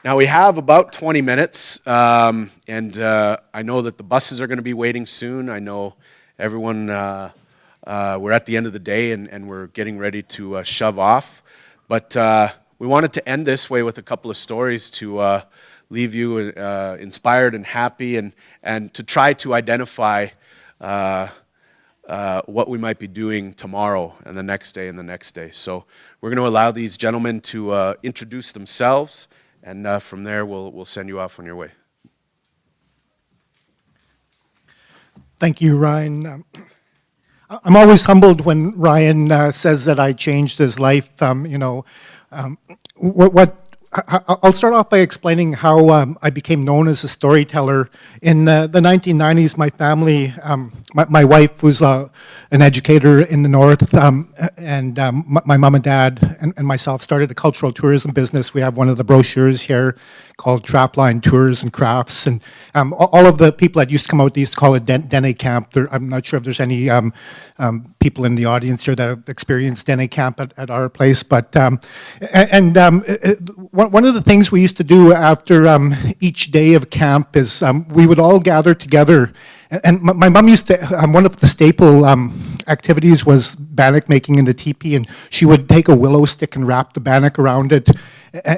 Now we have about 20 minutes, and I know that the buses are going to be waiting soon. I know everyone, we're at the end of the day and we're getting ready to shove off. But we wanted to end this way with a couple of stories to leave you inspired and happy and to try to identify what we might be doing tomorrow and the next day and the next day. So we're going to allow these gentlemen to introduce themselves, and from there we'll send you off on your way. Thank you, Ryan. I'm always humbled when Ryan says that I changed his life. I'll start off by explaining how I became known as a storyteller. In the 1990s, my family, my wife was an educator in the North, and my mom and dad and myself started a cultural tourism business. We have one of the brochures here called Trapline Tours and Crafts, and all of the people that used to come out, they used to call it Dene Camp. I'm not sure if there's any people in the audience here that have experienced Dene Camp at our place, but one of the things we used to do after each day of camp is we would all gather together. And my mom used to, one of the staple activities was bannock making in the teepee, and she would take a willow stick and wrap the bannock around it,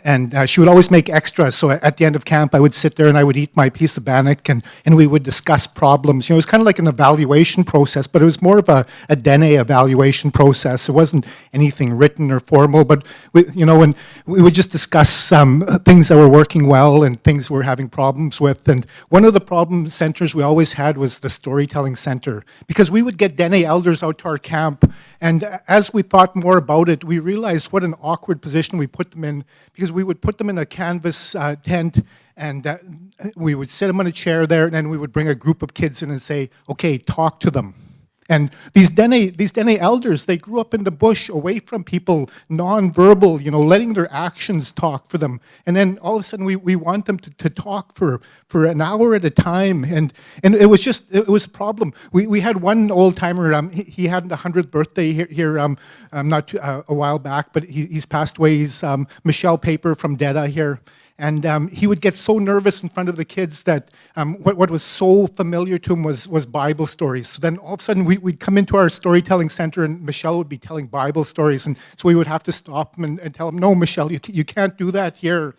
and she would always make extras. So at the end of camp, I would sit there and I would eat my piece of bannock, and we would discuss problems. It was kind of like an evaluation process, but it was more of a Dene evaluation process. It wasn't anything written or formal, but when we would just discuss things that were working well and things we're having problems with. And one of the problem centers we always had was the storytelling center, because we would get Dene elders out to our camp, and as we thought more about it, we realized what an awkward position we put them in, because we would put them in a canvas tent, and we would sit them on a chair there, and then we would bring a group of kids in and say, okay, talk to them. And these Dene elders, they grew up in the bush, away from people, non-verbal, letting their actions talk for them. And then all of a sudden, we want them to talk for an hour at a time. And it was a problem. We had one old timer. He had the 100th birthday here not a while back, but he's passed away. He's Michelle Paper from DEDA here. And he would get so nervous in front of the kids that what was so familiar to him was Bible stories. So then all of a sudden we'd come into our storytelling center and Michelle would be telling Bible stories. And so we would have to stop him and tell him, no, Michelle, you can't do that here.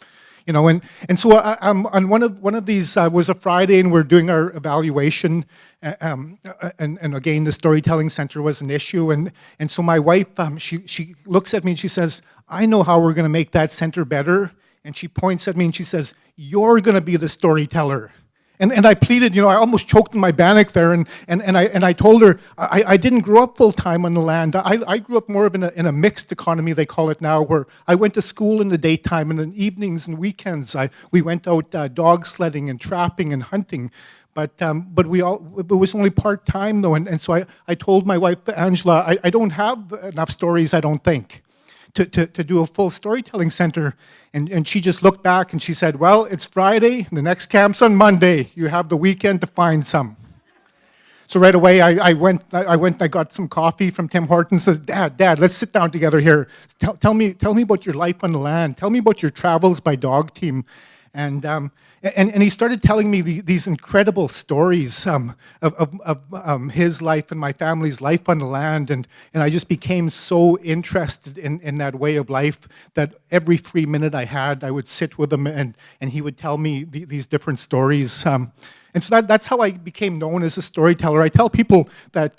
And so on one of these was a Friday, and we're doing our evaluation, and again the storytelling center was an issue, and so my wife she looks at me and she says, I know how we're going to make that center better. And she points at me and she says, you're going to be the storyteller. And I pleaded, I almost choked in my bannock there, and I told her, I didn't grow up full-time on the land. I grew up more of in a mixed economy, they call it now, where I went to school in the daytime, and in evenings and weekends, we went out dog sledding and trapping and hunting. But it was only part-time, though, and so I told my wife, Angela, I don't have enough stories, I don't think, to do a full storytelling center. And she just looked back and she said, well, it's Friday, the next camp's on Monday. You have the weekend to find some. So right away, I went and I got some coffee from Tim Hortons. Says, Dad, let's sit down together here. Tell me about your life on the land. Tell me about your travels by dog team. And he started telling me these incredible stories of his life and my family's life on the land, and I just became so interested in that way of life that every free minute I had, I would sit with him and he would tell me these different stories. And so that's how I became known as a storyteller. I tell people that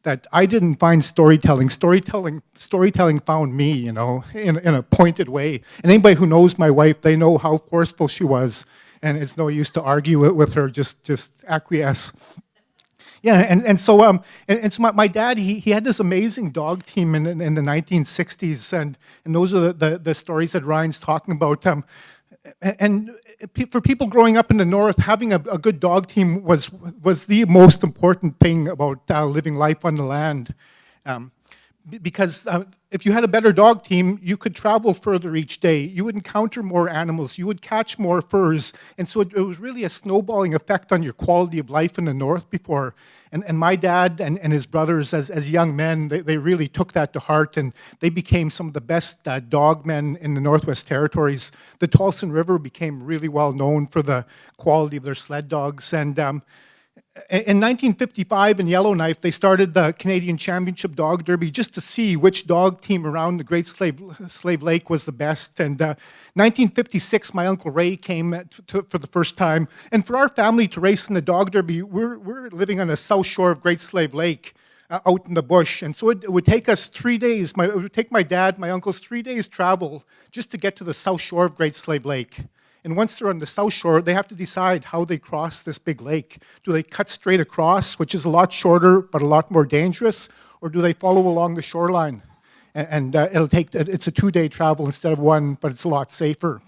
that I didn't find storytelling. Storytelling found me, in a pointed way. And anybody who knows my wife, they know how forceful she was, and it's no use to argue with her. Just acquiesce. Yeah, and so my dad, he had this amazing dog team in the 1960s, and those are the stories that Ryan's talking about. And for people growing up in the North, having a good dog team was the most important thing about living life on the land, because if you had a better dog team, you could travel further each day. You would encounter more animals. You would catch more furs. And so it was really a snowballing effect on your quality of life in the North before. And my dad and his brothers, as young men, they really took that to heart, and they became some of the best dog men in the Northwest Territories. The Tolson River became really well known for the quality of their sled dogs. And in 1955 in Yellowknife, they started the Canadian Championship Dog Derby just to see which dog team around the Great Slave Lake was the best. And 1956, my Uncle Ray came for the first time. And for our family to race in the Dog Derby, we're living on the south shore of Great Slave Lake, out in the bush. And so it would take us 3 days. It would take my dad, my uncles, 3 days travel just to get to the south shore of Great Slave Lake. And once they're on the south shore, they have to decide how they cross this big lake. Do they cut straight across, which is a lot shorter but a lot more dangerous, or do they follow along the shoreline? And it's a 2-day travel instead of 1, but it's a lot safer.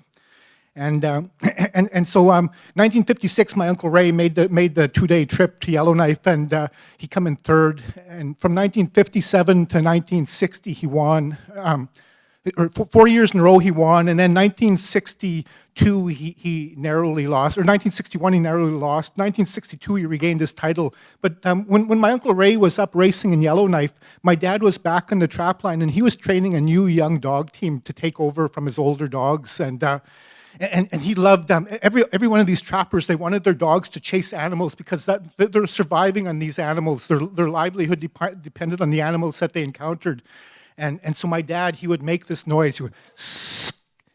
And so 1956, my Uncle Ray made the 2-day trip to Yellowknife, and he come in third. And from 1957 to 1960, he won. Or 4 years in a row he won, and then 1962 he narrowly lost, or 1961 he narrowly lost. 1962 he regained his title. But when my Uncle Ray was up racing in Yellowknife, my dad was back on the trap line, and he was training a new young dog team to take over from his older dogs. And he loved every one of these trappers. They wanted their dogs to chase animals because they're surviving on these animals. Their livelihood depended on the animals that they encountered. And so my dad, he would make this noise. He would,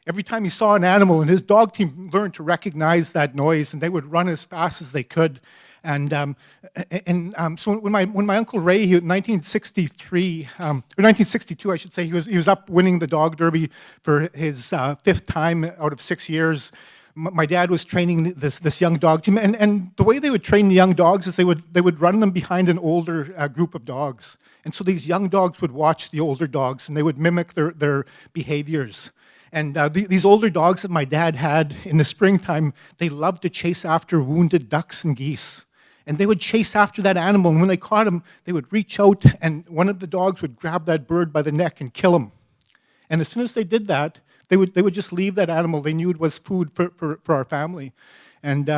every time he saw an animal, and his dog team learned to recognize that noise, and they would run as fast as they could. And so when my Uncle Ray, in 1963, or 1962, I should say, he was up winning the dog derby for his 5th time out of 6 years. My dad was training this young dog team, and the way they would train the young dogs is they would run them behind an older group of dogs. And so these young dogs would watch the older dogs, and they would mimic their behaviors. And these older dogs that my dad had in the springtime, they loved to chase after wounded ducks and geese. And they would chase after that animal, and when they caught him, they would reach out, and one of the dogs would grab that bird by the neck and kill him. And as soon as they did that, they would just leave that animal. They knew it was food for our family. And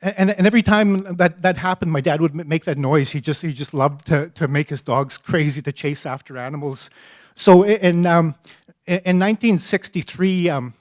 every time that happened, my dad would make that noise. He just loved to make his dogs crazy to chase after animals. So in 1963, and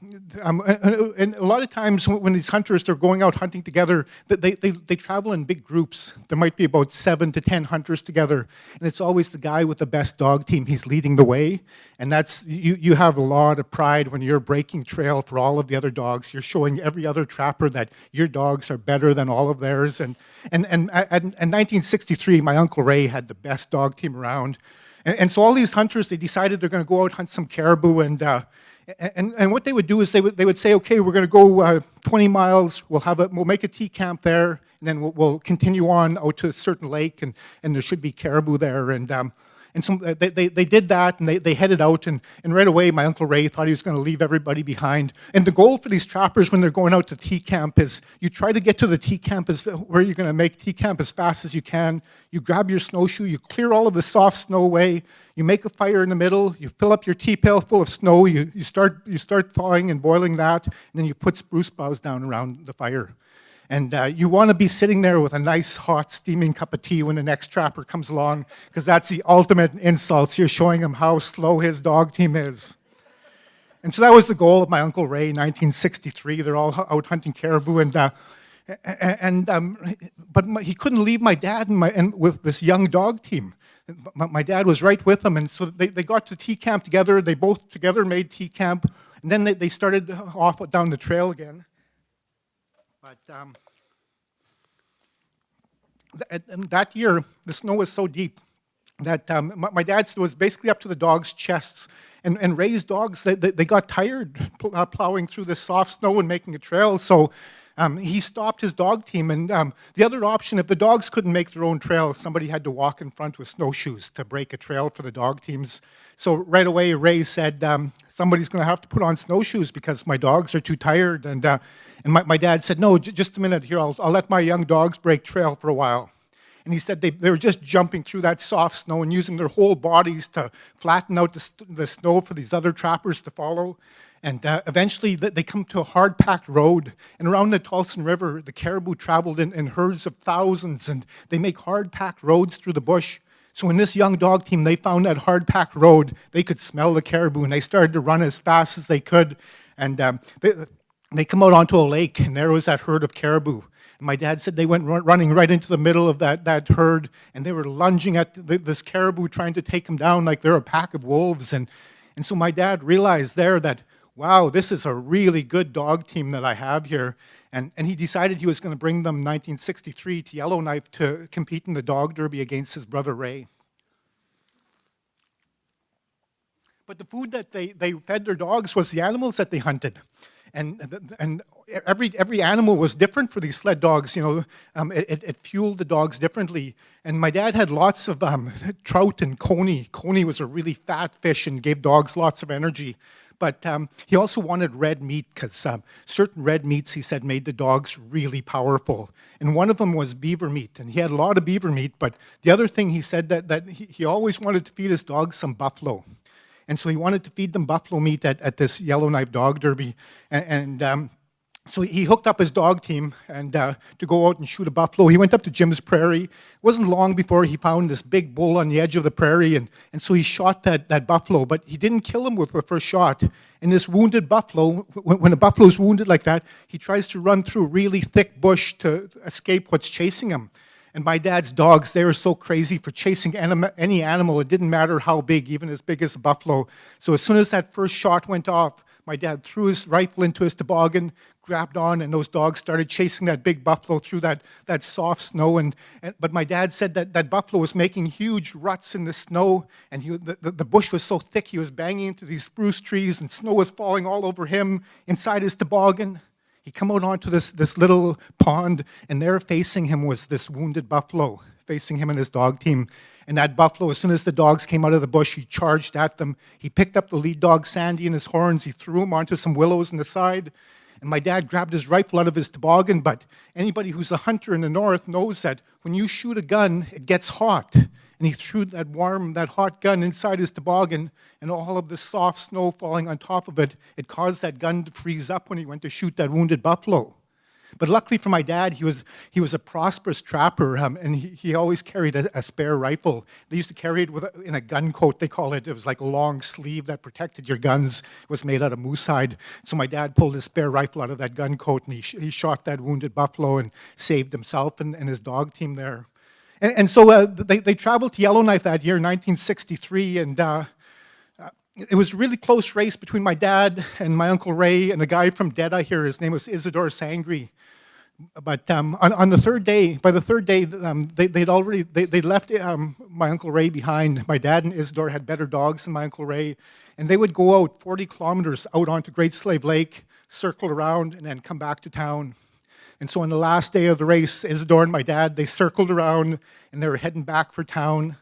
a lot of times when these hunters, they're going out hunting together, they travel in big groups. There might be about 7 to 10 hunters together, and it's always the guy with the best dog team. He's leading the way, and that's you have a lot of pride when you're breaking trail for all of the other dogs. You're showing every other trapper that your dogs are better than all of theirs. And in 1963, my Uncle Ray had the best dog team around. And so all these hunters, they decided they're going to go out hunt some caribou, and what they would do is they would say, okay, we're going to go 20 miles. We'll make a tea camp there, and then we'll continue on out to a certain lake, and there should be caribou there. And so they did that, and they headed out, and right away my Uncle Ray thought he was going to leave everybody behind. And the goal for these trappers when they're going out to tea camp is you try to get to the tea camp where you're going to make tea camp as fast as you can. You grab your snowshoe, you clear all of the soft snow away, you make a fire in the middle, you fill up your tea pail full of snow, you start thawing and boiling that, and then you put spruce boughs down around the fire. And you want to be sitting there with a nice, hot, steaming cup of tea when the next trapper comes along, because that's the ultimate insults. You're showing him how slow his dog team is. And so that was the goal of my Uncle Ray in 1963. They're all out hunting caribou, but he couldn't leave my dad and with this young dog team. My dad was right with them, and so they got to tea camp together. They both together made tea camp, and then they started off down the trail again. But and that year, the snow was so deep that my dad was basically up to the dogs' chests. And Ray's dogs, they got tired plowing through this soft snow and making a trail. So he stopped his dog team. And the other option, if the dogs couldn't make their own trail, somebody had to walk in front with snowshoes to break a trail for the dog teams. So right away, Ray said, somebody's going to have to put on snowshoes because my dogs are too tired. And my dad said, no, just a minute here, I'll let my young dogs break trail for a while. And he said they were just jumping through that soft snow and using their whole bodies to flatten out the snow for these other trappers to follow. And eventually they come to a hard-packed road. And around the Tolson River, the caribou traveled in herds of thousands, and they make hard-packed roads through the bush. So when this young dog team, they found that hard-packed road, they could smell the caribou, and they started to run as fast as they could. And they come out onto a lake, and there was that herd of caribou. And my dad said they went running right into the middle of that herd, and they were lunging at this caribou, trying to take them down like they're a pack of wolves. And so my dad realized there that, wow, this is a really good dog team that I have here. And he decided he was going to bring them in 1963 to Yellowknife to compete in the dog derby against his brother Ray. But the food that they fed their dogs was the animals that they hunted. And every animal was different for these sled dogs. It fueled the dogs differently. And my dad had lots of trout and coney. Coney was a really fat fish and gave dogs lots of energy. But he also wanted red meat because certain red meats, he said, made the dogs really powerful. And one of them was beaver meat. And he had a lot of beaver meat. But the other thing he said that he always wanted to feed his dogs some buffalo. And so he wanted to feed them buffalo meat at this Yellowknife Dog Derby. So he hooked up his dog team and to go out and shoot a buffalo. He went up to Jim's Prairie. It wasn't long before he found this big bull on the edge of the prairie, and so he shot that buffalo, but he didn't kill him with the first shot. And this wounded buffalo, when a buffalo's wounded like that, he tries to run through really thick bush to escape what's chasing him. And my dad's dogs, they were so crazy for chasing any animal. It didn't matter how big, even as big as a buffalo. So as soon as that first shot went off, my dad threw his rifle into his toboggan, grabbed on, and those dogs started chasing that big buffalo through that soft snow. But my dad said that buffalo was making huge ruts in the snow, and the bush was so thick, he was banging into these spruce trees, and snow was falling all over him inside his toboggan. He come out onto this little pond, and there facing him was this wounded buffalo, facing him and his dog team. And that buffalo, as soon as the dogs came out of the bush, he charged at them. He picked up the lead dog, Sandy, in his horns. He threw him onto some willows in the side. And my dad grabbed his rifle out of his toboggan, but anybody who's a hunter in the north knows that when you shoot a gun, it gets hot. And he threw that hot gun inside his toboggan, and all of the soft snow falling on top of it, it caused that gun to freeze up when he went to shoot that wounded buffalo. But luckily for my dad, he was a prosperous trapper, and he always carried a spare rifle. They used to carry it in a gun coat, they call it. It was like a long sleeve that protected your guns. It was made out of moose hide. So my dad pulled his spare rifle out of that gun coat, and he shot that wounded buffalo and saved himself and his dog team there. And so they traveled to Yellowknife that year, 1963, and it was a really close race between my dad and my Uncle Ray and a guy from Deadeye here. His name was Isidore Sangre. But on the third day, by the third day, they'd left my Uncle Ray behind. My dad and Isidore had better dogs than my Uncle Ray, and they would go out 40 kilometers out onto Great Slave Lake, circle around, and then come back to town. And so on the last day of the race, Isidore and my dad, they circled around, and they were heading back for town.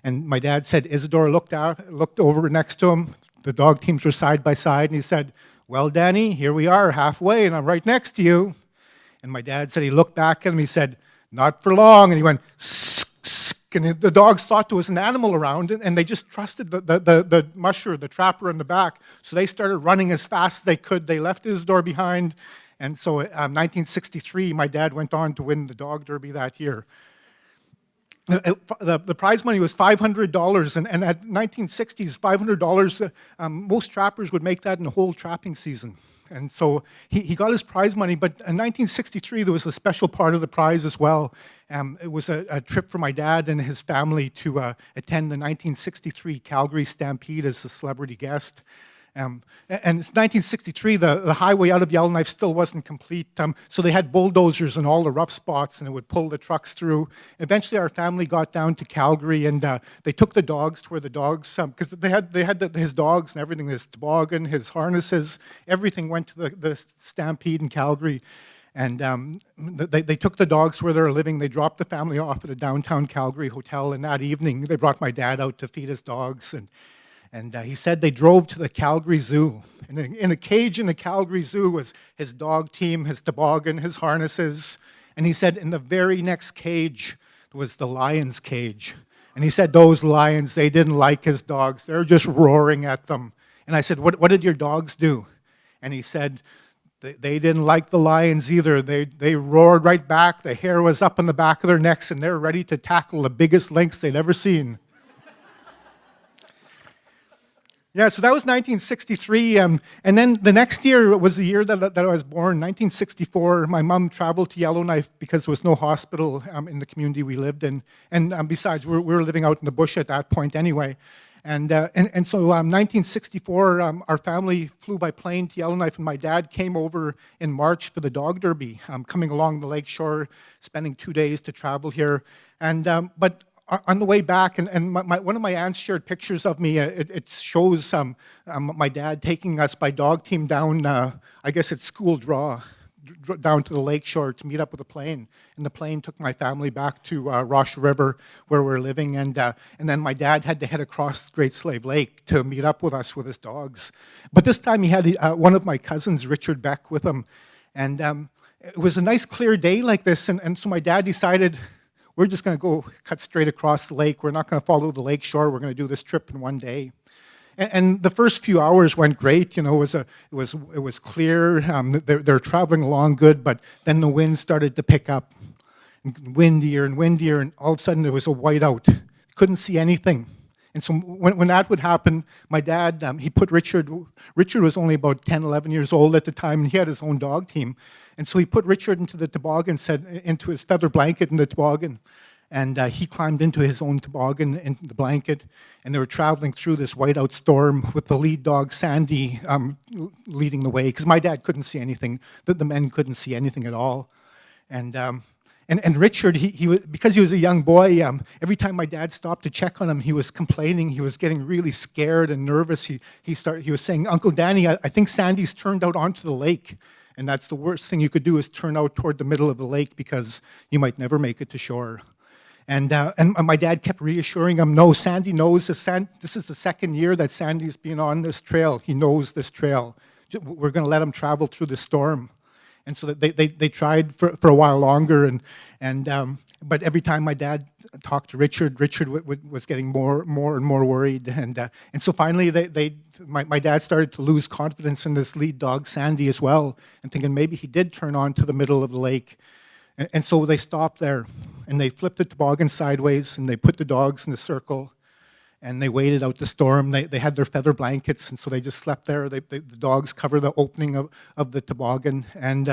And my dad said Isidore looked over next to him. The dog teams were side by side, and he said, "Well, Danny, here we are halfway, and I'm right next to you." And my dad said he looked back at him, he said, "Not for long," and he went, "Sk, sk," and the dogs thought there was an animal around, and they just trusted the musher, the trapper in the back. So they started running as fast as they could. They left Isidore behind, and so in 1963, my dad went on to win the dog derby that year. The prize money was $500, and at 1960s, $500, most trappers would make that in a whole trapping season. And so he got his prize money, but in 1963, there was a special part of the prize as well. It was a trip for my dad and his family to attend the 1963 Calgary Stampede as a celebrity guest. And in 1963, the highway out of Yellowknife still wasn't complete, so they had bulldozers in all the rough spots, and it would pull the trucks through. Eventually, our family got down to Calgary, and they took the dogs to where the dogs, because they had his dogs and everything, his toboggan, his harnesses, everything went to the Stampede in Calgary. And they took the dogs where they were living. They dropped the family off at a downtown Calgary hotel, and that evening, they brought my dad out to feed his dogs. And he said they drove to the Calgary Zoo. And in a cage in the Calgary Zoo was his dog team, his toboggan, his harnesses. And he said in the very next cage, was the lion's cage. And he said those lions, they didn't like his dogs. They're just roaring at them. And I said, what did your dogs do? And he said, they didn't like the lions either. They roared right back. The hair was up on the back of their necks, and they're ready to tackle the biggest lynx they'd ever seen. Yeah, so that was 1963, and then the next year was the year that I was born, 1964. My mom traveled to Yellowknife because there was no hospital in the community we lived in, and besides, we were living out in the bush at that point anyway. And so 1964, our family flew by plane to Yellowknife, and my dad came over in March for the dog derby, coming along the lake shore, spending 2 days to travel here. But on the way back, and one of my aunts shared pictures of me. It shows my dad taking us by dog team down, I guess it's school draw, down to the lake shore to meet up with a plane. And the plane took my family back to Rosh River, where we're living. And then my dad had to head across Great Slave Lake to meet up with us with his dogs. But this time he had one of my cousins, Richard Beck, with him. And it was a nice clear day like this. And so my dad decided, we're just going to go cut straight across the lake. We're not going to follow the lake shore. We're going to do this trip in one day. And the first few hours went great. You know, it was clear. They're traveling along good, but then the wind started to pick up, windier and windier, and all of a sudden there was a whiteout. Couldn't see anything. And so when that would happen, my dad, he put Richard was only about 10, 11 years old at the time, and he had his own dog team. And so he put Richard into the toboggan, into his feather blanket in the toboggan, and he climbed into his own toboggan, into the blanket, and they were traveling through this whiteout storm with the lead dog, Sandy, leading the way, because my dad couldn't see anything. The men couldn't see anything at all. And Richard, he was, because he was a young boy, every time my dad stopped to check on him, he was complaining. He was getting really scared and nervous. He was saying, "Uncle Danny, I think Sandy's turned out onto the lake." And that's the worst thing you could do, is turn out toward the middle of the lake, because you might never make it to shore. And my dad kept reassuring him, "No, Sandy knows this. This is the second year that Sandy's been on this trail. He knows this trail. We're going to let him travel through the storm." And so they tried for a while longer, but every time my dad talked to Richard was getting more and more worried, and so finally my dad started to lose confidence in this lead dog Sandy as well, and thinking maybe he did turn on to the middle of the lake, and so they stopped there, and they flipped the toboggan sideways, and they put the dogs in a circle. And they waited out the storm. They had their feather blankets, and so they just slept there. The dogs cover the opening of the toboggan. And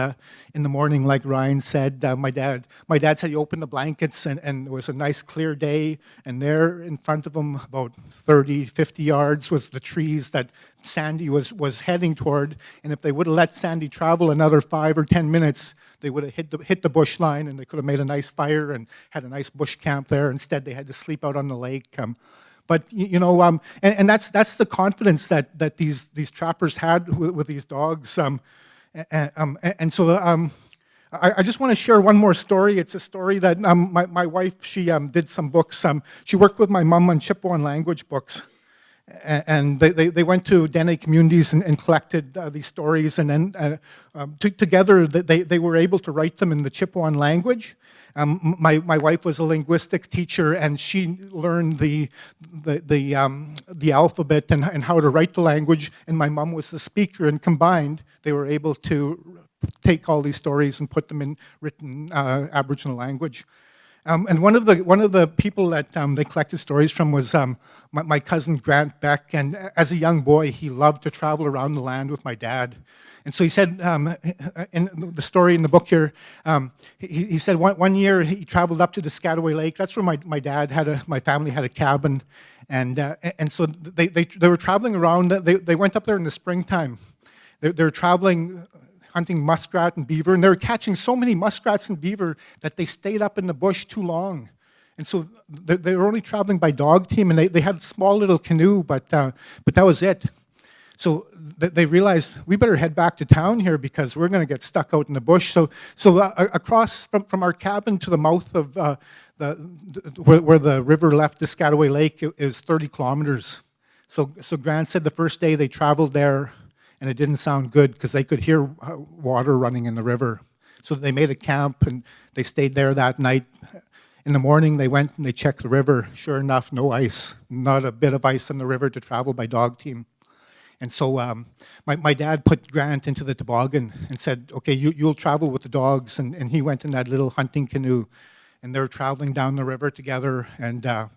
in the morning, like Ryan said, my dad said he opened the blankets, and it was a nice clear day. And there in front of him, about 30, 50 yards, was the trees that Sandy was heading toward. And if they would have let Sandy travel another 5 or 10 minutes, they would have hit the bush line, and they could have made a nice fire and had a nice bush camp there. Instead, they had to sleep out on the lake. But you know, and that's the confidence that these trappers had with these dogs. And so I just want to share one more story. It's a story that my wife, she did some books. She worked with my mom on Chippewa language books. And they went to Dene communities and collected these stories, and then together they were able to write them in the Chippewan language. My wife was a linguistics teacher, and she learned the alphabet and how to write the language, and my mom was the speaker, and combined they were able to take all these stories and put them in written Aboriginal language. And one of the people that they collected stories from was my cousin Grant Beck. And as a young boy, he loved to travel around the land with my dad. And so he said, in the story in the book here, he said one year he traveled up to the Piscataway Lake. That's where my family had a cabin, and so they were traveling around. They went up there in the springtime. They were traveling, hunting muskrat and beaver, and they were catching so many muskrats and beaver that they stayed up in the bush too long. And so they were only traveling by dog team, and they had a small little canoe, but that was it. So they realized, we better head back to town here because we're going to get stuck out in the bush. So across from our cabin to the mouth of where the river left Piscataway Lake, it was 30 kilometers. So Grant said the first day they traveled there, and it didn't sound good because they could hear water running in the river. So they made a camp, and they stayed there that night. In the morning, they went and they checked the river. Sure enough, no ice, not a bit of ice on the river to travel by dog team. And so my dad put Grant into the toboggan and said, okay, you'll travel with the dogs. And he went in that little hunting canoe, and they were traveling down the river together. And all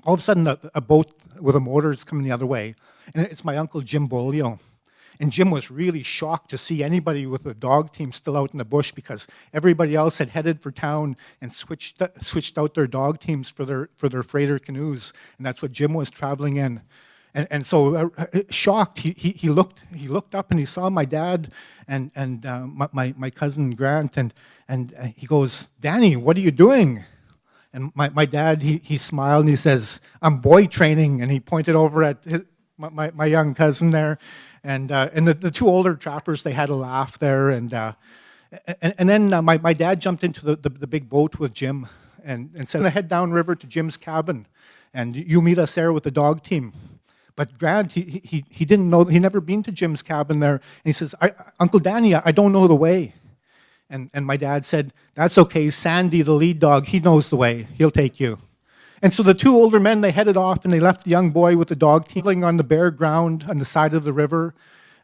of a sudden, a boat with a motor is coming the other way. And it's my uncle Jim Bolio. And Jim was really shocked to see anybody with a dog team still out in the bush, because everybody else had headed for town and switched out their dog teams for their freighter canoes. And that's what Jim was traveling in. And so shocked, he looked up and he saw my dad and my cousin Grant, and he goes, "Danny, what are you doing?" And my dad, he smiled and he says, "I'm boy training," and he pointed over at my young cousin there, and the two older trappers, they had a laugh there, and then my dad jumped into the big boat with Jim and said, "I'm gonna head downriver to Jim's cabin, and you meet us there with the dog team." But Grant, he didn't know, he'd never been to Jim's cabin there, and he says, "Uncle Danny, I don't know the way." And my dad said, "That's okay, Sandy, the lead dog, he knows the way, he'll take you." And so the two older men, they headed off and they left the young boy with the dog team on the bare ground on the side of the river.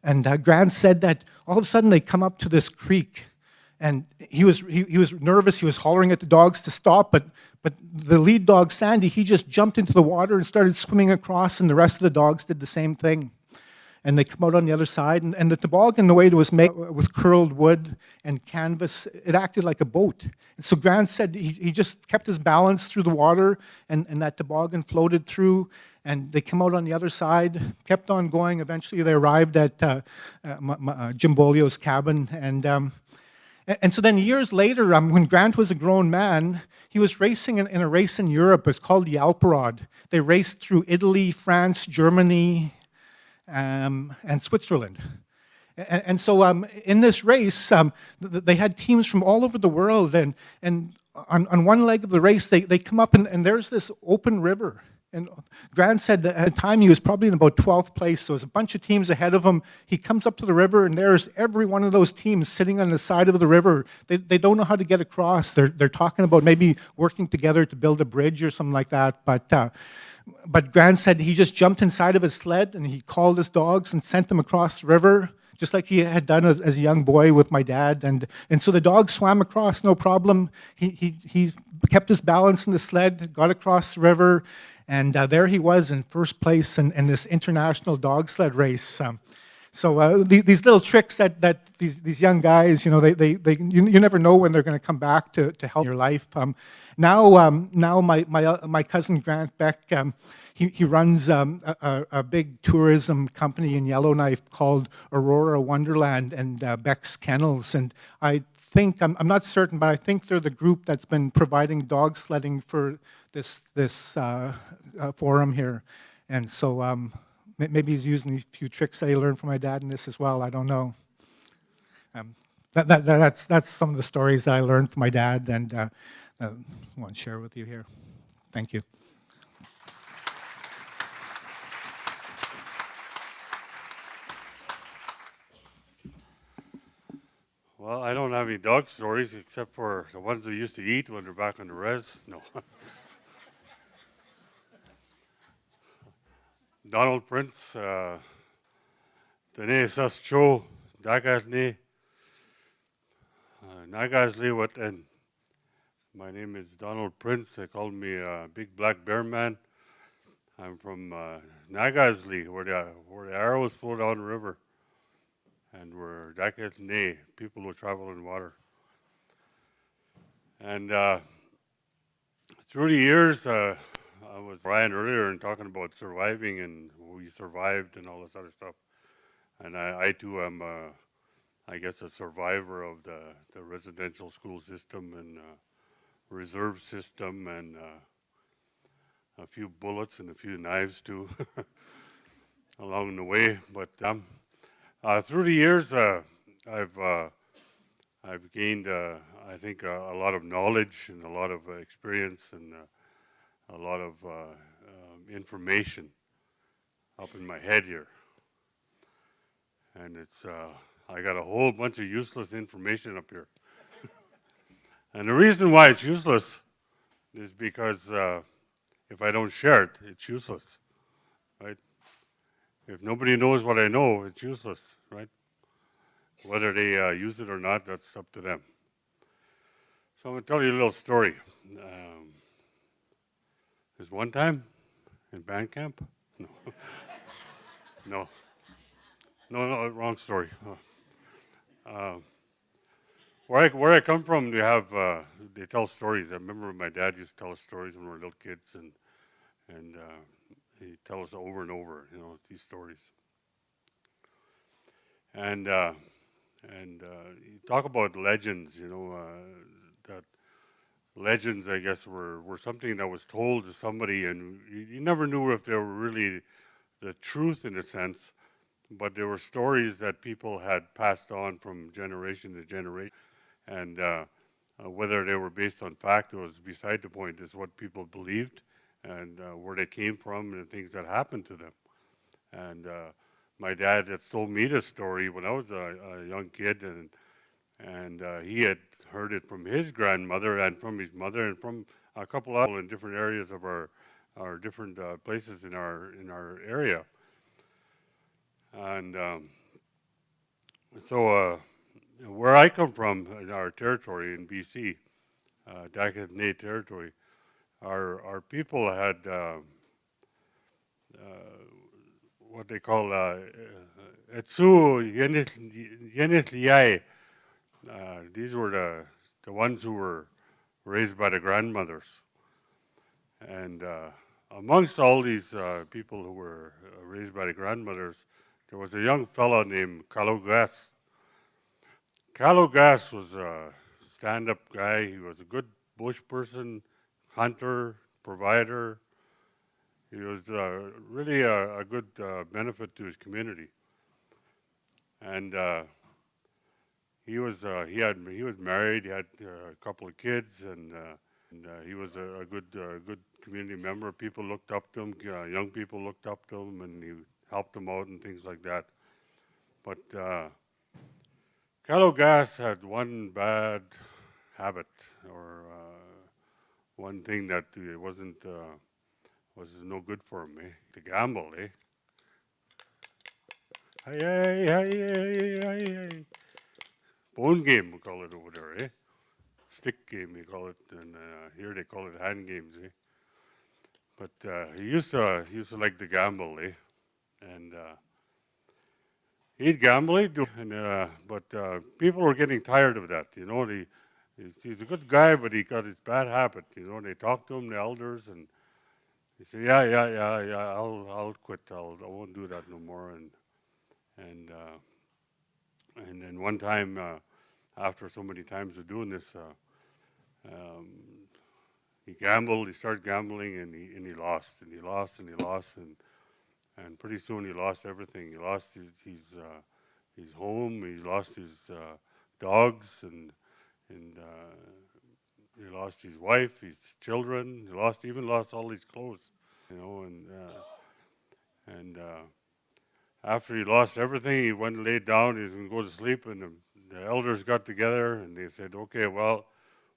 And Grant said that all of a sudden they come up to this creek, and he was nervous, he was hollering at the dogs to stop, but the lead dog, Sandy, he just jumped into the water and started swimming across, and the rest of the dogs did the same thing. And they come out on the other side, and the toboggan, the way it was made with curled wood and canvas, it acted like a boat. And so Grant said he just kept his balance through the water, and that toboggan floated through, and they come out on the other side, kept on going. Eventually they arrived at Jim Bolio's cabin, and so then years later, when Grant was a grown man, he was racing in a race in Europe. It's called the Alpenrad. They raced through Italy, France, Germany, and Switzerland. And so in this race, they had teams from all over the world. And on one leg of the race, they come up, and there's this open river. And Grant said that at the time he was probably in about 12th place. So there's a bunch of teams ahead of him. He comes up to the river, and there's every one of those teams sitting on the side of the river. They don't know how to get across. They're talking about maybe working together to build a bridge or something like that. But Grant said he just jumped inside of his sled, and he called his dogs and sent them across the river, just like he had done as a young boy with my dad. And so the dogs swam across, no problem. He kept his balance in the sled, got across the river, and there he was in first place in this international dog sled race. So these little tricks that these young guys, you never know when they're going to come back to help your life. Now my cousin Grant Beck, he runs a big tourism company in Yellowknife called Aurora Wonderland and Beck's Kennels, and I think I'm not certain, but I think they're the group that's been providing dog sledding for this forum here, and so maybe he's using a few tricks that he learned from my dad in this as well. I don't know. That's some of the stories that I learned from my dad, and I want to share with you here. Thank you. Well, I don't have any dog stories except for the ones we used to eat when they're back on the res. No. Donald Prince, Dene Sascho, Dagatne, Nagasli Watan. My name is Donald Prince. They called me Big Black Bear Man. I'm from Nagasli, where the arrows flow down the river. And we're Dagatne, people who travel in water. And through the years, I was Brian earlier and talking about surviving, and we survived and all this other stuff. And I too am, I guess, a survivor of the residential school system and reserve system, and a few bullets and a few knives too along the way. But through the years, I've gained, I think, a lot of knowledge and a lot of experience and a lot of information up in my head here. And it's, I got a whole bunch of useless information up here. And the reason why it's useless is because if I don't share it, it's useless, right? If nobody knows what I know, it's useless, right? Whether they use it or not, that's up to them. So I'm going to tell you a little story. There's one time in band camp. No, no, no, wrong story. Where I come from, they tell stories. I remember my dad used to tell us stories when we were little kids, and he'd tell us over and over, these stories. And you talk about legends, that legends, I guess, were something that was told to somebody, and you never knew if they were really the truth in a sense, but there were stories that people had passed on from generation to generation, and whether they were based on fact was beside the point. Is what people believed, and where they came from, and the things that happened to them. And my dad had told me this story when I was a young kid, and he had heard it from his grandmother and from his mother and from a couple of people in different areas of our different places in our area. And so where I come from in our territory in BC, Dakinet territory, our people had what they call etsu yenith liai. These were the ones who were raised by the grandmothers. And amongst all these people who were raised by the grandmothers, there was a young fellow named Kalogas. Kalogas was a stand-up guy. He was a good bush person, hunter, provider. He was really a good benefit to his community. And he was married. He had a couple of kids, and he was a good community member. People looked up to him. Young people looked up to him, and he helped them out and things like that. But Kalogas had one bad habit, or one thing that was no good for him. To gamble, Hey, hey, hey, hey, hey, hey. Bone game, we call it over there, Stick game, we call it, and here they call it hand games, But he used to like to gamble, And he'd gamble, but people were getting tired of that, He's a good guy, but he got his bad habit, They talked to him, the elders, and he said, yeah, I'll quit. I won't do that no more. And then one time, after so many times of doing this, he gambled. He started gambling, and he lost, and he lost, and he lost, and pretty soon he lost everything. He lost his home. He lost his dogs, and he lost his wife, his children. He even lost all his clothes, and after he lost everything, he went and laid down. He was going to go to sleep, and the elders got together, and they said, okay, well,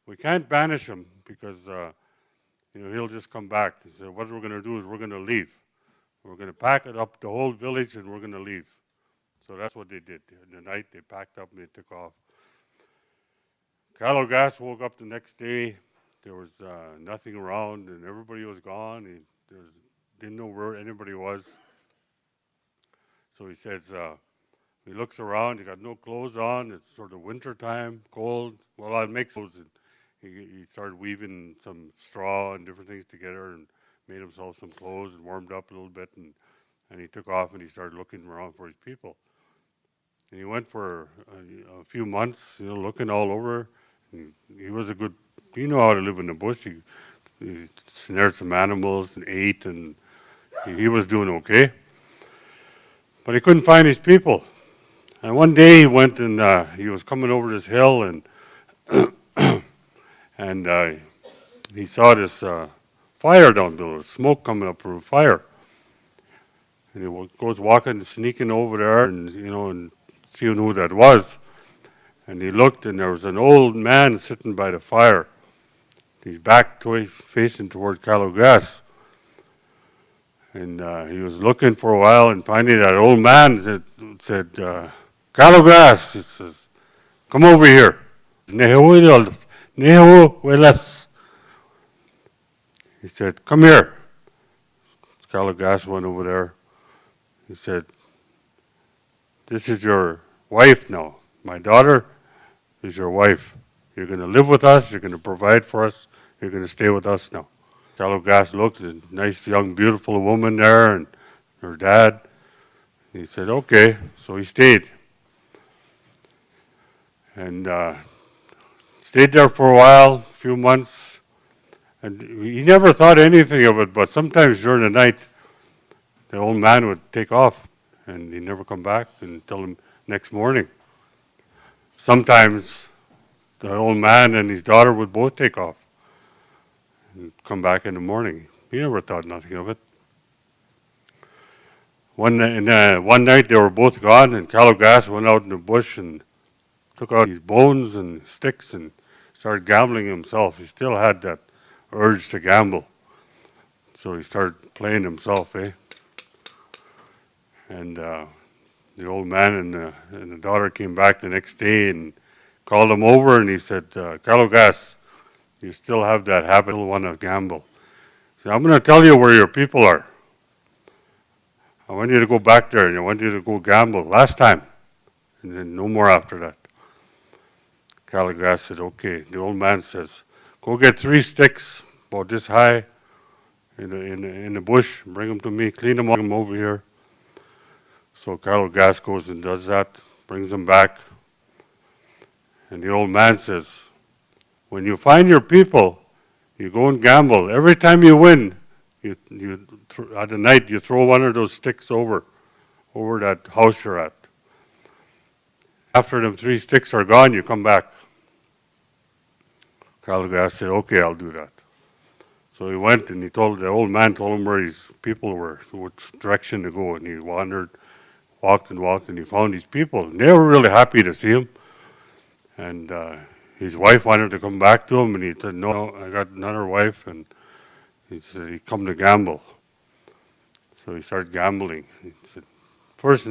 we can't banish him because, he'll just come back. He said, what we're going to do is we're going to leave. We're going to pack it up, the whole village, and we're going to leave. So that's what they did. In the night, they packed up and they took off. Kalogas woke up the next day. There was nothing around, and everybody was gone. He didn't know where anybody was. So he says, he looks around, he got no clothes on, it's sort of winter time, cold. Well, I'll make clothes. And he started weaving some straw and different things together and made himself some clothes and warmed up a little bit, and he took off and he started looking around for his people. And he went for a few months, looking all over. And he was he knew how to live in the bush. He snared some animals and ate, and he was doing okay. But he couldn't find his people. And one day he went and he was coming over this hill, and he saw this fire down below, smoke coming up from a fire. And he goes walking, sneaking over there, and seeing who that was. And he looked, and there was an old man sitting by the fire, He's back facing toward Calogas. And he was looking for a while, and finally that old man said Calogas, he says, come over here. Nehuelas. He said, come here. Calogas went over there. He said, this is your wife now. My daughter is your wife. You're going to live with us. You're going to provide for us. You're going to stay with us now. Calogas looked, a nice, young, beautiful woman there, and her dad. He said, okay. So he stayed. And stayed there for a while, a few months. And he never thought anything of it, but sometimes during the night, the old man would take off, and he'd never come back until the next morning. Sometimes the old man and his daughter would both take off and come back in the morning. He never thought nothing of it. One night they were both gone, and Calogas went out in the bush and took out his bones and sticks and started gambling himself. He still had that urge to gamble. So he started playing himself, And the old man and the daughter came back the next day and called him over, and he said, Calogas, you still have that habit, you want to gamble. He said, I'm going to tell you where your people are. I want you to go back there, and I want you to go gamble last time, and then no more after that. Calogas said, okay. The old man says, go get 3 sticks about this high in the bush, bring them to me, clean them over here. So Calogas goes and does that, brings them back. And the old man says, when you find your people, you go and gamble. Every time you win, at the night, you throw one of those sticks over that house you're at. After them 3 sticks are gone, you come back. Calogas said, okay, I'll do that. So he went, and the old man told him where his people were, which direction to go, and he walked, and he found his people. And they were really happy to see him. And his wife wanted to come back to him, and he said, no, I got another wife, and he said he'd come to gamble. So he started gambling. He said, first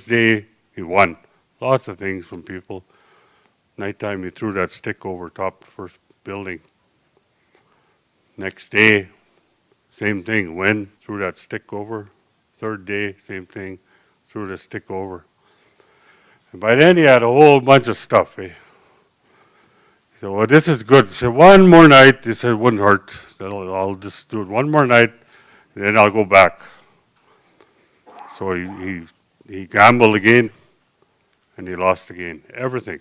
day, he won. Lots of things from people. Nighttime, he threw that stick over top the first building. Next day, same thing, win, threw that stick over. Third day, same thing, threw the stick over. And by then, he had a whole bunch of stuff. He said, well, this is good. He said, one more night. He said, it wouldn't hurt. I'll just do it one more night, and then I'll go back. So he gambled again, and he lost again. Everything.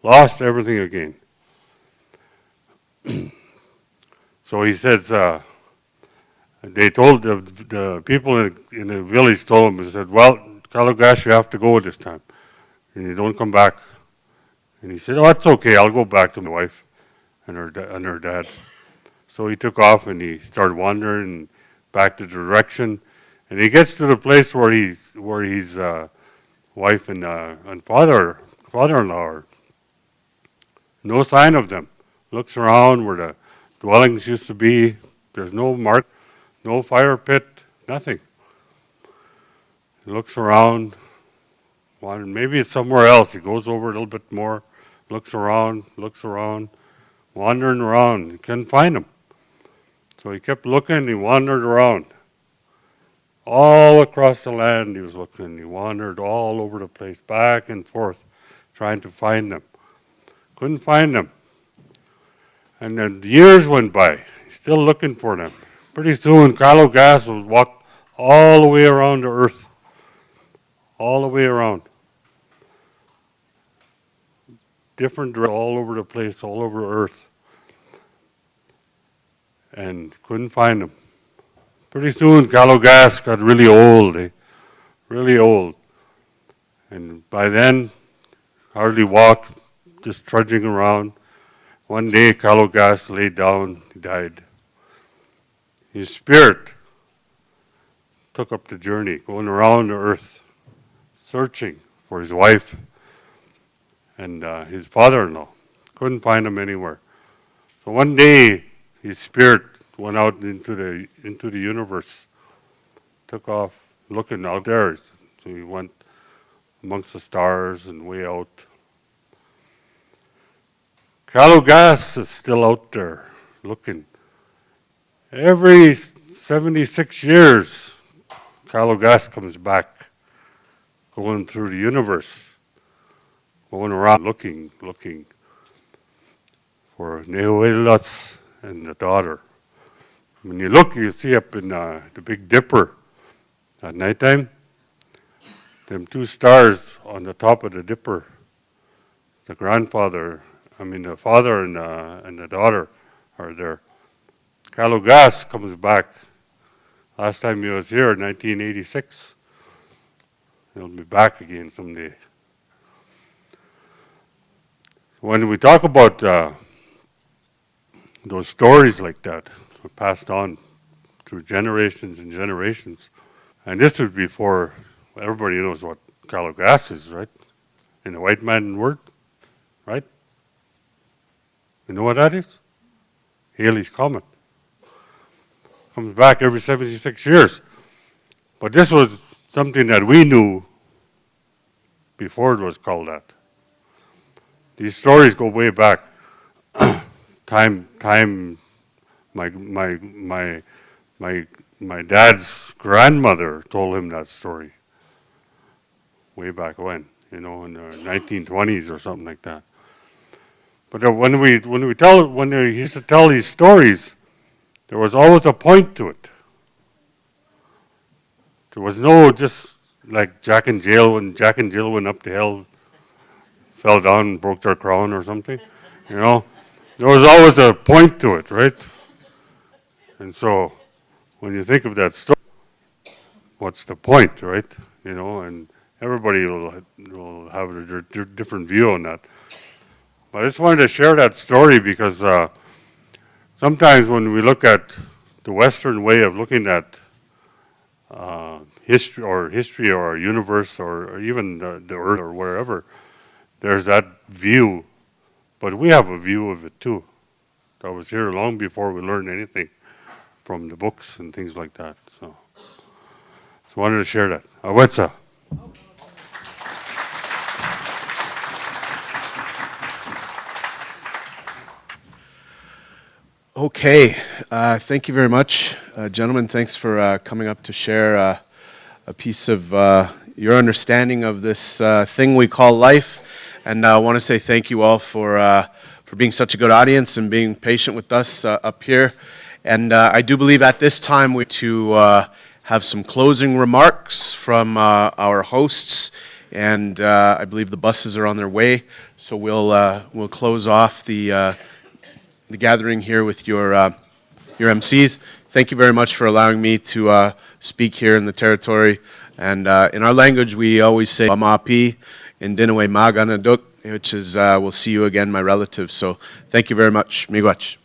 Lost everything again. So he says, they told the people in the village told him, he said, well, Calogas, you have to go this time. And you don't come back. And he said, oh, it's okay, I'll go back to my wife and her dad. So he took off, and he started wandering back to the direction. And he gets to the place where his wife and father-in-law are. No sign of them. Looks around where the dwellings used to be. There's no mark, no fire pit, nothing. He looks around, wondering maybe it's somewhere else. He goes over a little bit more, looks around, wandering around. He couldn't find him. So he kept looking, he wandered around. All across the land he was looking. He wandered all over the place, back and forth, trying to find them. Couldn't find them. And then years went by, still looking for them. Pretty soon, Calogas would walk all the way around the earth. All the way around. Different all over the place, all over earth. And couldn't find them. Pretty soon, Calogas got really old, really old. And by then, hardly walked, just trudging around. One day, Calogas laid down, he died. His spirit took up the journey, going around the earth, searching for his wife and his father-in-law. Couldn't find him anywhere. So one day, his spirit went out into the universe, took off looking out there. So he went amongst the stars and way out. Calogas is still out there looking. Every 76 years, Calogas comes back, going through the universe, going around looking for Nehuelas and the daughter. When you look, you see up in the Big Dipper at nighttime, them two stars on the top of the dipper, the father and the daughter are there. Calogas comes back. Last time he was here, 1986. He'll be back again someday. When we talk about those stories like that, were passed on through generations and generations, and this was before everybody knows what Calogas is, right? In the white man word, right? You know what that is? Halley's Comet. Comes back every 76 years. But this was something that we knew before it was called that. These stories go way back. My dad's grandmother told him that story way back when, in the 1920s or something like that. But when he used to tell these stories, there was always a point to it. There was no just like Jack and Jill, when Jack and Jill went up to hell, fell down and broke their crown or something, There was always a point to it, right? And so when you think of that story, what's the point, right? And everybody will have a different view on that. But I just wanted to share that story because sometimes when we look at the Western way of looking at history or our universe or even the earth or wherever, there's that view. But we have a view of it too. That was here long before we learned anything from the books and things like that. So I wanted to share that. Awetsa. Okay, thank you very much, gentlemen. Thanks for coming up to share a piece of your understanding of this thing we call life. And I want to say thank you all for being such a good audience and being patient with us up here. And I do believe at this time we to have some closing remarks from our hosts. And I believe the buses are on their way, so we'll close off the gathering here with your MCs. Thank you very much for allowing me to speak here in the territory. And in our language, we always say "Amapi" in Dinaway Maganaduk, which is "We'll see you again, my relatives." So thank you very much. Miigwech.